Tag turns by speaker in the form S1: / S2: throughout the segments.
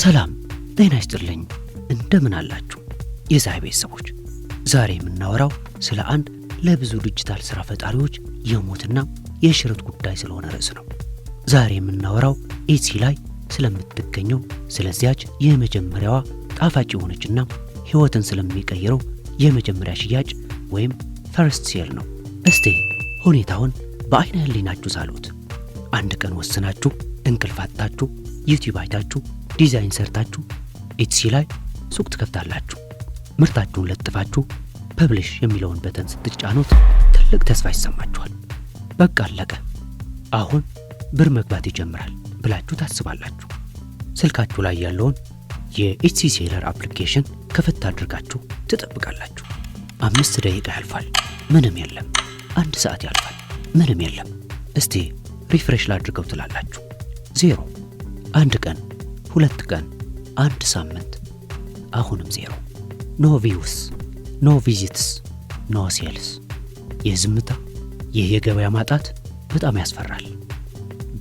S1: ሰላም ጤና ይስጥልኝ። እንደምን አላችሁ የዛይ ቤተሰቦች? ዛሬ የምናወራው ስለ አንድ ለብዙ ዲጂታል ስራ ፈጣሪዎች የሞትና የሽረት ጉዳይ ስለሆነ ርዕስ ነው። ዛሬ የምናወራው ኤትሲ ላይ ስለምትገኘው ስለዚያች የመጀመሪያዋ ጣፋጭ የሆነችና ህይወትን ስለሚቀይረው የመጀመሪያ ሽያጭ ወይም ፈርስት ሴል ነው። እስቲ ሁኔታውን በአይነ ህሊናችሁ ሳሉት። አንድ ቀን ወስናችሁ እንቅልፍ አጥታችሁ ዩቲዩብ አይታችሁ ዲዛይን ሰርታችሁ ኤትሲ ላይ ሱቅ ትከፍታላችሁ። ምርታችሁን ለጥፋችሁ ፐብሊሽ የሚለውን በተን ስትጫኑት ትልቅ ተስፋ ይሰማችኋል። በቃ አለቀ፣ አሁን ብር መግባት ይጀምራል ብላችሁ ታስባላችሁ። ስልካችሁ ላይ ያለውን የኤትሲ ሴለር አፕሊኬሽን ከፈት አድርጋችሁ ትጠብቃላችሁ። 5 ደቂቃ ያልፋል፣ ምንም የለም። 1 ሰዓት ያልፋል፣ ምንም የለም። እስቲ ሪፍሬሽ ላድርገው ትላላችሁ። 0። 1 ቀን፣ 2 ቀን፣ 1 ሳምንት፣ አሁንም 0። ኖ ቪውስ፣ ኖ ቪዚትስ፣ ኖ ሴልስ። ይህ ዝምታ፣ ይህ የገበያ ማጣት በጣም ያስፈራል።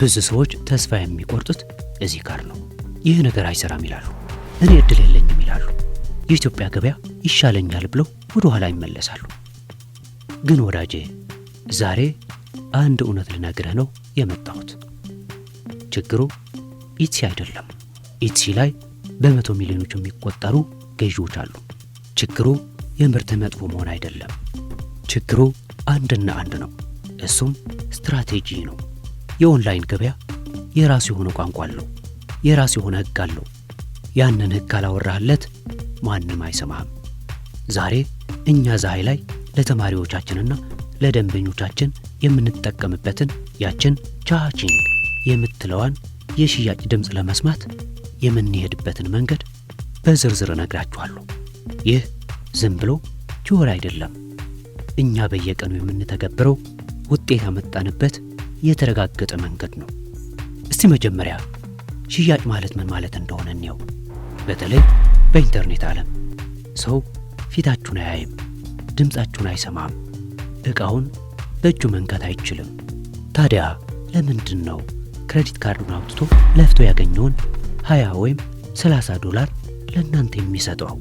S1: ብዙ ሰዎች ተስፋ የሚቆርጡት እዚህ ጋር ነው። ይህ ነገር አይሰራም ይላሉ። እኔ እድል የለኝም ይላሉ። የኢትዮጵያ ገበያ ይሻለኛል ብለው ወደ ኋላ ይመለሳሉ። ግን ወዳጄ ዛሬ አንድ እውነት ልነግርህ ነው የመጣሁት። ችግሩ ኤትሲ አይደለም። ኤትሲ ላይ በመቶ ሚሊዮኖች የሚቆጠሩ ገዢዎች አሉ። ችግሩ የምርት መጥፎ መሆን አይደለም። ችግሩ አንድና አንድ ነው። እሱም ስትራቴጂ ነው። የኦንላይን ገበያ የራሱ የሆነ ቋንቋ አለው፣ የራሱ የሆነ ህግ አለው። ያንን ህግ ካላወራህለት ማንም አይሰማህም። ዛሬ እኛ ዛይ ላይ ለተማሪዎቻችንና ለደንበኞቻችን የምንጠቀምበትን ያችን ቻቺንግ የምትለዋን የሽያጭ ድምፅ ለመስማት የምንሄድበትን መንገድ በዝርዝር እነግራችኋለሁ። ይህ ዝም ብሎ ቲዎሪ አይደለም። እኛ በየቀኑ የምንተገብረው ውጤት ያመጣንበት የተረጋገጠ መንገድ ነው። እስቲ መጀመሪያ ሽያጭ ማለት ምን ማለት እንደሆነ እንየው። በተለይ በኢንተርኔት ዓለም ሰው ፊታችሁን አያይም፣ ድምፃችሁን አይሰማም፣ ዕቃውን በእጁ መንካት አይችልም። ታዲያ ለምንድን ነው ክሬዲት ካርዱን አውጥቶ ለፍቶ ያገኘውን 20 ወይም 30 ዶላር ለእናንተ የሚሰጠው?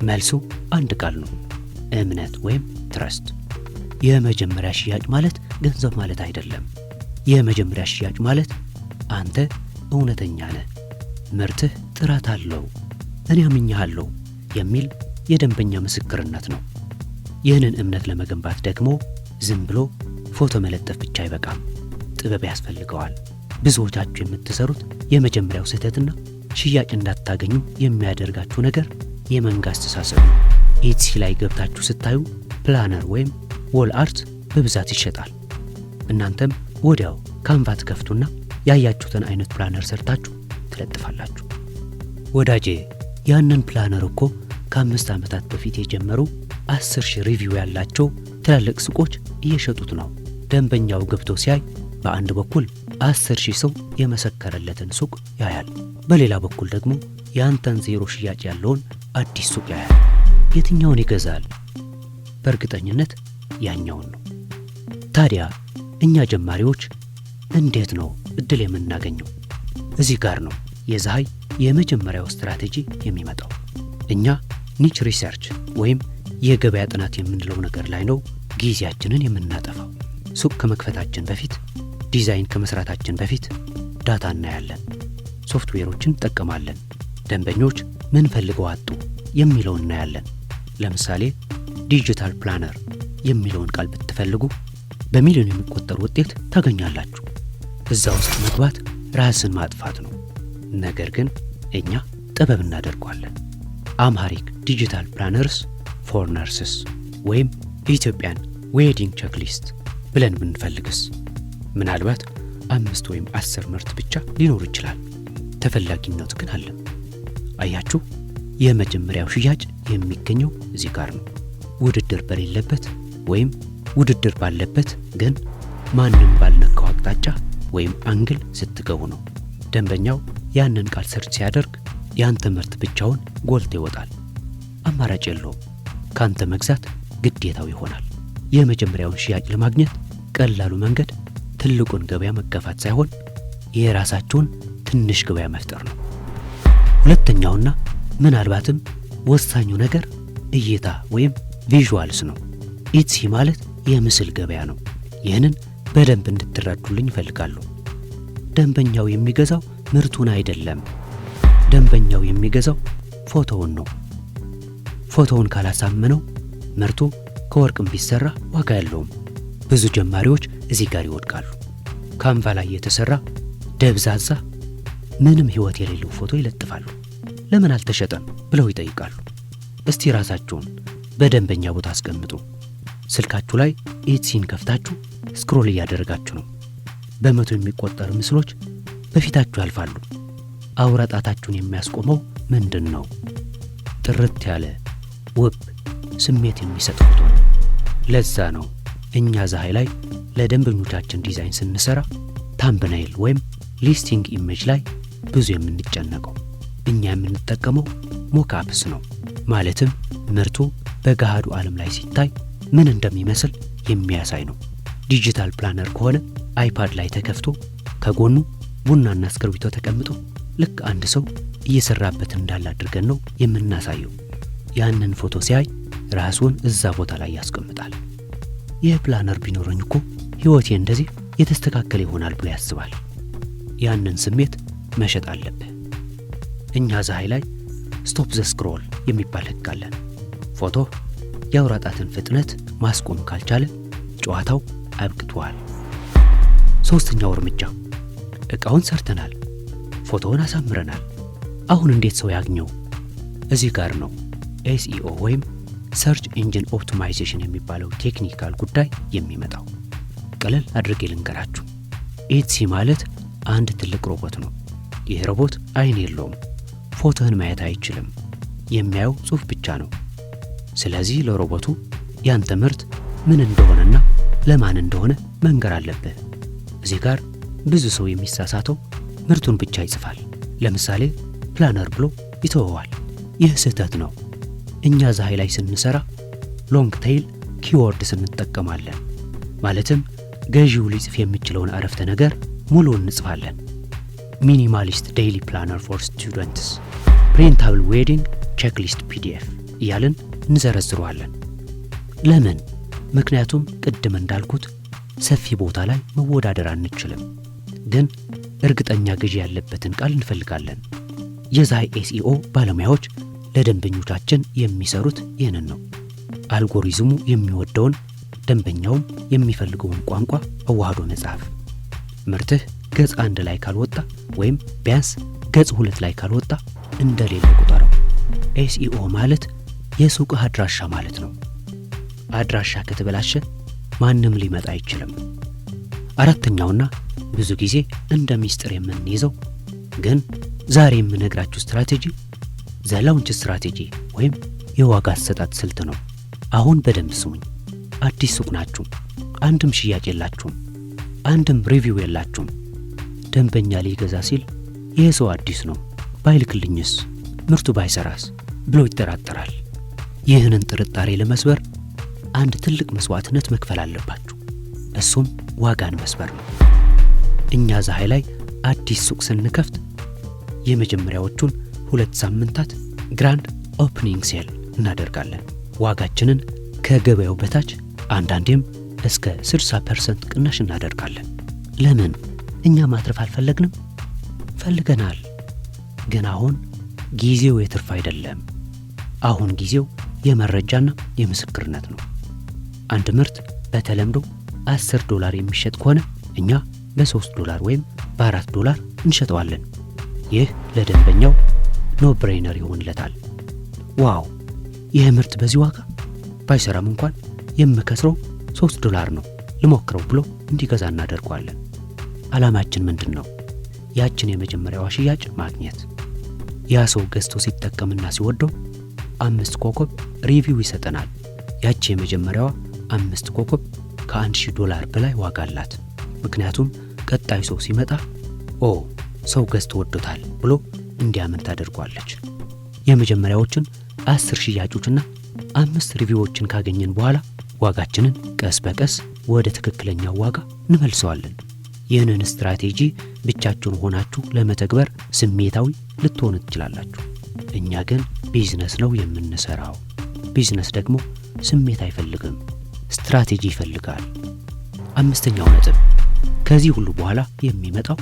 S1: መልሱ አንድ ቃል ነው፣ እምነት ወይም ትረስት። የመጀመሪያ ሽያጭ ማለት ገንዘብ ማለት አይደለም። የመጀመሪያ ሽያጭ ማለት አንተ እውነተኛ ነህ፣ ምርትህ ጥራት አለው፣ እኔ አምኜሃለሁ የሚል የደንበኛ ምስክርነት ነው። ይህንን እምነት ለመገንባት ደግሞ ዝም ብሎ ፎቶ መለጠፍ ብቻ አይበቃም፣ ጥበብ ያስፈልገዋል። ብዙዎቻችሁ የምትሰሩት የመጀመሪያው ስህተትና ሽያጭ እንዳታገኙ የሚያደርጋችሁ ነገር የመንጋ አስተሳሰብ ነው። ኤትሲ ላይ ገብታችሁ ስታዩ ፕላነር ወይም ዎል አርት በብዛት ይሸጣል። እናንተም ወዲያው ካንቫ ትከፍቱና ያያችሁትን አይነት ፕላነር ሰርታችሁ ትለጥፋላችሁ። ወዳጄ ያንን ፕላነር እኮ ከ5 ዓመታት በፊት የጀመሩ 10,000 ሪቪው ያላቸው ትላልቅ ሱቆች እየሸጡት ነው። ደንበኛው ገብቶ ሲያይ በአንድ በኩል 10,000 ሰው የመሰከረለትን ሱቅ ያያል፣ በሌላ በኩል ደግሞ የአንተን 0 ሽያጭ ያለውን አዲስ ሱቅ ያያል። የትኛውን ይገዛል? በእርግጠኝነት ያኛውን ነው። ታዲያ እኛ ጀማሪዎች እንዴት ነው እድል የምናገኘው? እዚህ ጋር ነው የዛይ የመጀመሪያው ስትራቴጂ የሚመጣው። እኛ ኒች ሪሰርች ወይም የገበያ ጥናት የምንለው ነገር ላይ ነው ጊዜያችንን የምናጠፋው። ሱቅ ከመክፈታችን በፊት፣ ዲዛይን ከመስራታችን በፊት ዳታ እናያለን፣ ሶፍትዌሮችን እንጠቀማለን፣ ደንበኞች ምን ፈልገው አጡ የሚለውን እናያለን። ለምሳሌ ዲጂታል ፕላነር የሚለውን ቃል ብትፈልጉ በሚሊዮን የሚቆጠሩ ውጤት ታገኛላችሁ። እዛ ውስጥ መግባት ራስን ማጥፋት ነው። ነገር ግን እኛ ጥበብ እናደርገዋለን። አምሃሪክ ዲጂታል ፕላነርስ ፎር ነርስስ ወይም ኢትዮጵያን ዌዲንግ ቼክሊስት ብለን ብንፈልግስ ምናልባት 5 ወይም 10 ምርት ብቻ ሊኖር ይችላል። ተፈላጊነቱ ግን አለ። አያችሁ፣ የመጀመሪያው ሽያጭ የሚገኘው እዚህ ጋር ነው። ውድድር በሌለበት ወይም ውድድር ባለበት ግን ማንም ባልነካው አቅጣጫ ወይም አንግል ስትገቡ ነው። ደንበኛው ያንን ቃል ሰርች ሲያደርግ ያንተ ምርት ብቻውን ጎልቶ ይወጣል። አማራጭ የለውም። ካንተ መግዛት ግዴታው ይሆናል። የመጀመሪያውን ሽያጭ ለማግኘት ቀላሉ መንገድ ትልቁን ገበያ መጋፋት ሳይሆን የራሳችሁን ትንሽ ገበያ መፍጠር ነው። ሁለተኛውና ምናልባትም ወሳኙ ነገር እይታ ወይም ቪዥዋልስ ነው። ኢትሲ ማለት የምስል ገበያ ነው። ይህንን በደንብ እንድትረዱልኝ እፈልጋለሁ። ደንበኛው የሚገዛው ምርቱን አይደለም። ደንበኛው የሚገዛው ፎቶውን ነው። ፎቶውን ካላሳመነው ምርቱ ከወርቅም ቢሰራ ዋጋ የለውም። ብዙ ጀማሪዎች እዚህ ጋር ይወድቃሉ። ካንቫ ላይ የተሰራ ደብዛዛ ምንም ህይወት የሌለው ፎቶ ይለጥፋሉ። ለምን አልተሸጠም ብለው ይጠይቃሉ። እስቲ ራሳችሁን በደንበኛ ቦታ አስቀምጡ። ስልካችሁ ላይ ኢትሲን ከፍታችሁ ስክሮል እያደረጋችሁ ነው። በመቶ የሚቆጠሩ ምስሎች በፊታችሁ ያልፋሉ። አውራ ጣታችሁን የሚያስቆመው ምንድን ነው? ጥርት ያለ ውብ ስሜት የሚሰጥ ፎቶ ነው። ለዛ ነው እኛ ዛሃይ ላይ ለደንበኞቻችን ዲዛይን ስንሰራ ታምብኔይል ወይም ሊስቲንግ ኢሜጅ ላይ ብዙ የምንጨነቀው። እኛ የምንጠቀመው ሞክአፕስ ነው። ማለትም ምርቱ በገሃዱ ዓለም ላይ ሲታይ ምን እንደሚመስል የሚያሳይ ነው። ዲጂታል ፕላነር ከሆነ አይፓድ ላይ ተከፍቶ ከጎኑ ቡናና እስክርቢቶ ተቀምጦ ልክ አንድ ሰው እየሰራበት እንዳለ አድርገን ነው የምናሳየው። ያንን ፎቶ ሲያይ ራሱን እዛ ቦታ ላይ ያስቀምጣል። ይህ ፕላነር ቢኖረኝ እኮ ህይወቴ እንደዚህ የተስተካከለ ይሆናል ብሎ ያስባል። ያንን ስሜት መሸጥ አለብህ። እኛ ዛሃይ ላይ ስቶፕ ዘ ስክሮል የሚባል ህግ አለን። ፎቶ የአውራ ጣትን ፍጥነት ማስቆም ካልቻለ ጨዋታው አብቅቷል። ሶስተኛው እርምጃ፣ ዕቃውን ሰርተናል፣ ፎቶውን አሳምረናል። አሁን እንዴት ሰው ያግኘው? እዚህ ጋር ነው ኤስኢኦ ወይም ሰርች ኢንጂን ኦፕቲማይዜሽን የሚባለው ቴክኒካል ጉዳይ የሚመጣው። ቀለል አድርጌ ልንገራችሁ። ኢትሲ ማለት አንድ ትልቅ ሮቦት ነው። ይህ ሮቦት አይን የለውም። ፎቶህን ማየት አይችልም። የሚያየው ጽሑፍ ብቻ ነው። ስለዚህ ለሮቦቱ ያንተ ምርት ምን እንደሆነና ለማን እንደሆነ መንገር አለብህ። እዚህ ጋር ብዙ ሰው የሚሳሳተው ምርቱን ብቻ ይጽፋል። ለምሳሌ ፕላነር ብሎ ይተወዋል። ይህ ስህተት ነው። እኛ ዛሃይ ላይ ስንሰራ ሎንግ ቴይል ኪወርድስ እንጠቀማለን። ማለትም ገዢው ሊጽፍ የሚችለውን አረፍተ ነገር ሙሉ እንጽፋለን። ሚኒማሊስት ዴይሊ ፕላነር ፎር ስቱደንትስ፣ ፕሪንታብል ዌዲንግ ቼክሊስት ፒዲኤፍ እያልን እንዘረዝረዋለን። ለምን? ምክንያቱም ቅድም እንዳልኩት ሰፊ ቦታ ላይ መወዳደር አንችልም፣ ግን እርግጠኛ ገዢ ያለበትን ቃል እንፈልጋለን። የዛሃይ ኤስኢኦ ባለሙያዎች ለደንበኞቻችን የሚሰሩት ይህንን ነው። አልጎሪዝሙ የሚወደውን ደንበኛውም የሚፈልገውን ቋንቋ አዋህዶ መጻፍ። ምርትህ ገጽ 1 ላይ ካልወጣ ወይም ቢያንስ ገጽ 2 ላይ ካልወጣ እንደሌለ ቁጠረው። ኤስኢኦ ማለት የሱቅህ አድራሻ ማለት ነው። አድራሻ ከተበላሸ ማንም ሊመጣ አይችልም። አራተኛውና ብዙ ጊዜ እንደ ሚስጥር የምንይዘው ግን ዛሬ የምነግራችሁ ስትራቴጂ ዘላውንች ስትራቴጂ ወይም የዋጋ አሰጣጥ ስልት ነው። አሁን በደንብ ስሙኝ። አዲስ ሱቅ ናችሁ። አንድም ሽያጭ የላችሁም። አንድም ሪቪው የላችሁም። ደንበኛ ሊገዛ ሲል ይህ ሰው አዲስ ነው፣ ባይልክልኝስ፣ ምርቱ ባይሰራስ ብሎ ይጠራጠራል። ይህንን ጥርጣሬ ለመስበር አንድ ትልቅ መስዋዕትነት መክፈል አለባችሁ። እሱም ዋጋን መስበር ነው። እኛ ዛሃይ ላይ አዲስ ሱቅ ስንከፍት የመጀመሪያዎቹን 2 ሳምንታት ግራንድ ኦፕኒንግ ሴል እናደርጋለን። ዋጋችንን ከገበያው በታች አንዳንዴም እስከ 60% ቅናሽ እናደርጋለን። ለምን? እኛ ማትረፍ አልፈለግንም? ፈልገናል። ግን አሁን ጊዜው የትርፍ አይደለም። አሁን ጊዜው የመረጃና የምስክርነት ነው። አንድ ምርት በተለምዶ $10 የሚሸጥ ከሆነ እኛ በ$3 ወይም በ$4 እንሸጠዋለን። ይህ ለደንበኛው ኖ ብሬነር ይሆንለታል። ዋው፣ ይህ ምርት በዚህ ዋጋ ባይሰራም እንኳን የምከስረው $3 ነው፣ ልሞክረው ብሎ እንዲገዛ እናደርገዋለን። ዓላማችን ምንድን ነው? ያችን የመጀመሪያዋ ሽያጭ ማግኘት። ያ ሰው ገዝቶ ሲጠቀምና ሲወደው 5 ኮከብ ሪቪው ይሰጠናል። ያቺ የመጀመሪያዋ 5 ኮከብ ከ$1000 በላይ ዋጋ አላት። ምክንያቱም ቀጣይ ሰው ሲመጣ ኦ ሰው ገዝቶ ወዶታል ብሎ እንዲያምን ታደርጓለች። የመጀመሪያዎችን 10 ሽያጮችና 5 ሪቪዎችን ካገኘን በኋላ ዋጋችንን ቀስ በቀስ ወደ ትክክለኛው ዋጋ እንመልሰዋለን። ይህንን ስትራቴጂ ብቻችሁን ሆናችሁ ለመተግበር ስሜታዊ ልትሆኑ ትችላላችሁ። እኛ ግን ቢዝነስ ነው የምንሰራው። ቢዝነስ ደግሞ ስሜት አይፈልግም፣ ስትራቴጂ ይፈልጋል። አምስተኛው ነጥብ ከዚህ ሁሉ በኋላ የሚመጣው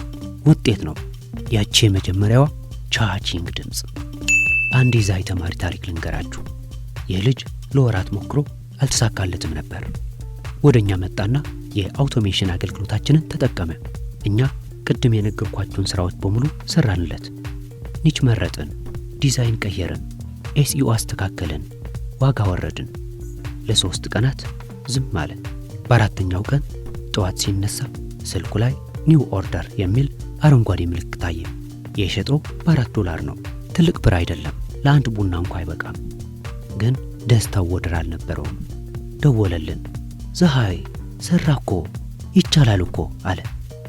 S1: ውጤት ነው። ያቺ የመጀመሪያዋ ቻቺንግ ድምፅ። አንድ የዛይ ተማሪ ታሪክ ልንገራችሁ። ይህ ልጅ ለወራት ሞክሮ አልተሳካለትም ነበር። ወደኛ መጣና የአውቶሜሽን አገልግሎታችንን ተጠቀመ። እኛ ቅድም የነገርኳችሁን ስራዎች በሙሉ ሰራንለት። ኒች መረጥን፣ ዲዛይን ቀየርን፣ ኤስኢኦ አስተካከልን፣ ዋጋ ወረድን። ለ3 ቀናት ዝም አለ። በአራተኛው ቀን ጠዋት ሲነሳ ስልኩ ላይ ኒው ኦርደር የሚል አረንጓዴ ምልክት ታየ። የሸጠው $4 ነው። ትልቅ ብር አይደለም፣ ለአንድ ቡና እንኳ አይበቃም። ግን ደስታው ወደር አልነበረውም። ደወለልን። ዘሃይ ሰራ እኮ ይቻላል እኮ አለ።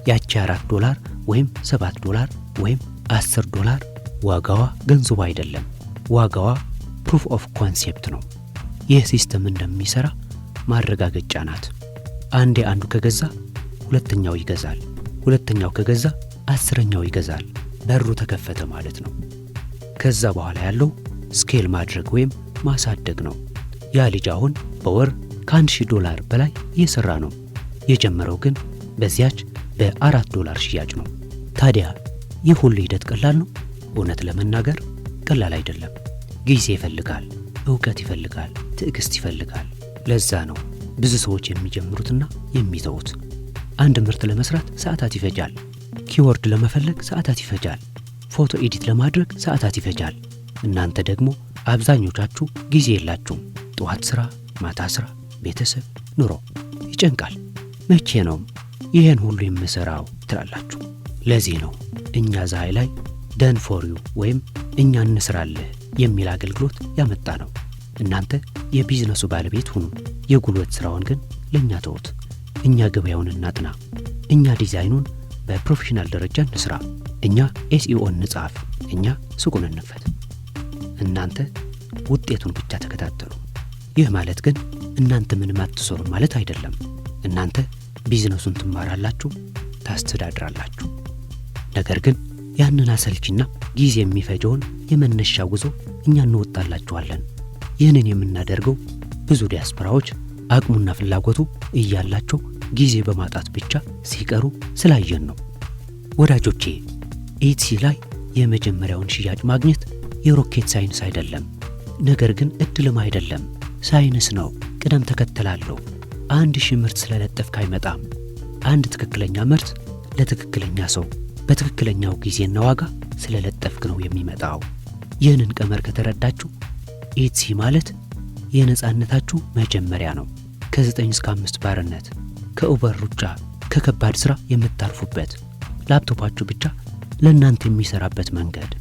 S1: ያቺ $4 ወይም $7 ወይም $10 ዋጋዋ ገንዘቡ አይደለም፣ ዋጋዋ ፕሩፍ ኦፍ ኮንሴፕት ነው። ይህ ሲስተም እንደሚሰራ ማረጋገጫ ናት። አንዴ አንዱ ከገዛ ሁለተኛው ይገዛል፣ ሁለተኛው ከገዛ 10ኛው ይገዛል። በሩ ተከፈተ ማለት ነው። ከዛ በኋላ ያለው ስኬል ማድረግ ወይም ማሳደግ ነው። ያ ልጅ አሁን በወር $1,000 በላይ እየሰራ ነው። የጀመረው ግን በዚያች $4 ሽያጭ ነው። ታዲያ ይህ ሁሉ ሂደት ቀላል ነው? እውነት ለመናገር ቀላል አይደለም። ጊዜ ይፈልጋል፣ ዕውቀት ይፈልጋል፣ ትዕግስት ይፈልጋል። ለዛ ነው ብዙ ሰዎች የሚጀምሩትና የሚተውት። አንድ ምርት ለመስራት ሰዓታት ይፈጃል። ኪወርድ ለመፈለግ ሰዓታት ይፈጃል። ፎቶ ኤዲት ለማድረግ ሰዓታት ይፈጃል። እናንተ ደግሞ አብዛኞቻችሁ ጊዜ የላችሁም። ጠዋት ስራ፣ ማታ ስራ፣ ቤተሰብ፣ ኑሮ ይጨንቃል። መቼ ነው ይህን ሁሉ የምሰራው ትላላችሁ። ለዚህ ነው እኛ ዛይ ላይ ደን ፎር ዩ ወይም እኛ እንስራለህ የሚል አገልግሎት ያመጣ ነው። እናንተ የቢዝነሱ ባለቤት ሁኑ፣ የጉልበት ስራውን ግን ለእኛ ተውት። እኛ ገበያውን እናጥና፣ እኛ ዲዛይኑን በፕሮፌሽናል ደረጃ እንስራ፣ እኛ ኤስኢኦን እንጻፍ፣ እኛ ሱቁን እንክፈት። እናንተ ውጤቱን ብቻ ተከታተሉ። ይህ ማለት ግን እናንተ ምንም አትሰሩም ማለት አይደለም። እናንተ ቢዝነሱን ትማራላችሁ፣ ታስተዳድራላችሁ። ነገር ግን ያንን አሰልቺና ጊዜ የሚፈጀውን የመነሻ ጉዞ እኛ እንወጣላችኋለን። ይህንን የምናደርገው ብዙ ዲያስፖራዎች አቅሙና ፍላጎቱ እያላቸው ጊዜ በማጣት ብቻ ሲቀሩ ስላየን ነው። ወዳጆቼ ኤትሲ ላይ የመጀመሪያውን ሽያጭ ማግኘት የሮኬት ሳይንስ አይደለም። ነገር ግን እድልም አይደለም፣ ሳይንስ ነው። ቅደም ተከተል አለው። 1000 ምርት ስለለጠፍክ አይመጣም። አንድ ትክክለኛ ምርት ለትክክለኛ ሰው በትክክለኛው ጊዜና ዋጋ ስለለጠፍክ ነው የሚመጣው። ይህንን ቀመር ከተረዳችሁ ኤትሲ ማለት የነጻነታችሁ መጀመሪያ ነው። ከ9 እስከ 5 ባርነት፣ ከኡበር ሩጫ፣ ከከባድ ሥራ የምታልፉበት፣ ላፕቶፓችሁ ብቻ ለእናንተ የሚሠራበት መንገድ።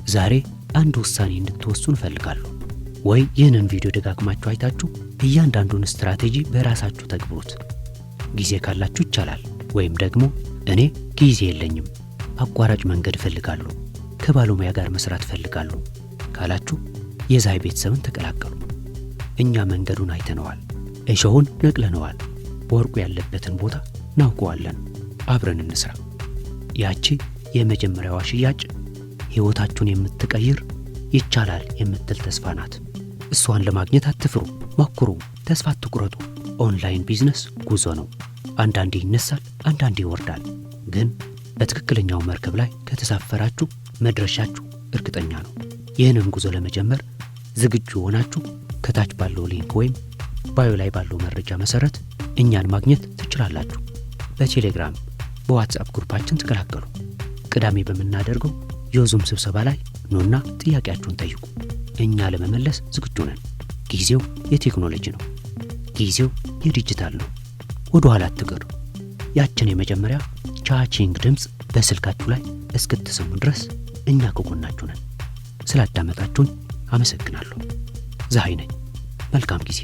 S1: ዛሬ አንድ ውሳኔ እንድትወስኑ እፈልጋለሁ። ወይ ይህንን ቪዲዮ ደጋግማችሁ አይታችሁ እያንዳንዱን ስትራቴጂ በራሳችሁ ተግብሩት። ጊዜ ካላችሁ ይቻላል። ወይም ደግሞ እኔ ጊዜ የለኝም፣ አቋራጭ መንገድ እፈልጋለሁ፣ ከባለሙያ ጋር መስራት እፈልጋለሁ ካላችሁ የዛይ ቤተሰብን ተቀላቀሉ። እኛ መንገዱን አይተነዋል፣ እሾሁን ነቅለነዋል፣ ወርቁ ያለበትን ቦታ እናውቀዋለን። አብረን እንስራ። ያቺ የመጀመሪያዋ ሽያጭ ሕይወታችሁን የምትቀይር ይቻላል የምትል ተስፋ ናት። እሷን ለማግኘት አትፍሩ፣ ሞክሩ፣ ተስፋ አትቁረጡ። ኦንላይን ቢዝነስ ጉዞ ነው። አንዳንዴ ይነሳል፣ አንዳንዴ ይወርዳል። ግን በትክክለኛው መርከብ ላይ ከተሳፈራችሁ መድረሻችሁ እርግጠኛ ነው። ይህንን ጉዞ ለመጀመር ዝግጁ ሆናችሁ ከታች ባለው ሊንክ ወይም ባዮ ላይ ባለው መረጃ መሰረት እኛን ማግኘት ትችላላችሁ። በቴሌግራም በዋትስአፕ ግሩፓችን ተቀላቀሉ። ቅዳሜ በምናደርገው የዙም ስብሰባ ላይ ኑና ጥያቄያችሁን ጠይቁ። እኛ ለመመለስ ዝግጁ ነን። ጊዜው የቴክኖሎጂ ነው። ጊዜው የዲጂታል ነው። ወደ ኋላ አትቀሩ። ያችን የመጀመሪያ ቻቺንግ ድምፅ በስልካችሁ ላይ እስክትሰሙ ድረስ እኛ ከጎናችሁ ነን። ስላዳመጣችሁን አመሰግናለሁ። ዛይ ነኝ። መልካም ጊዜ።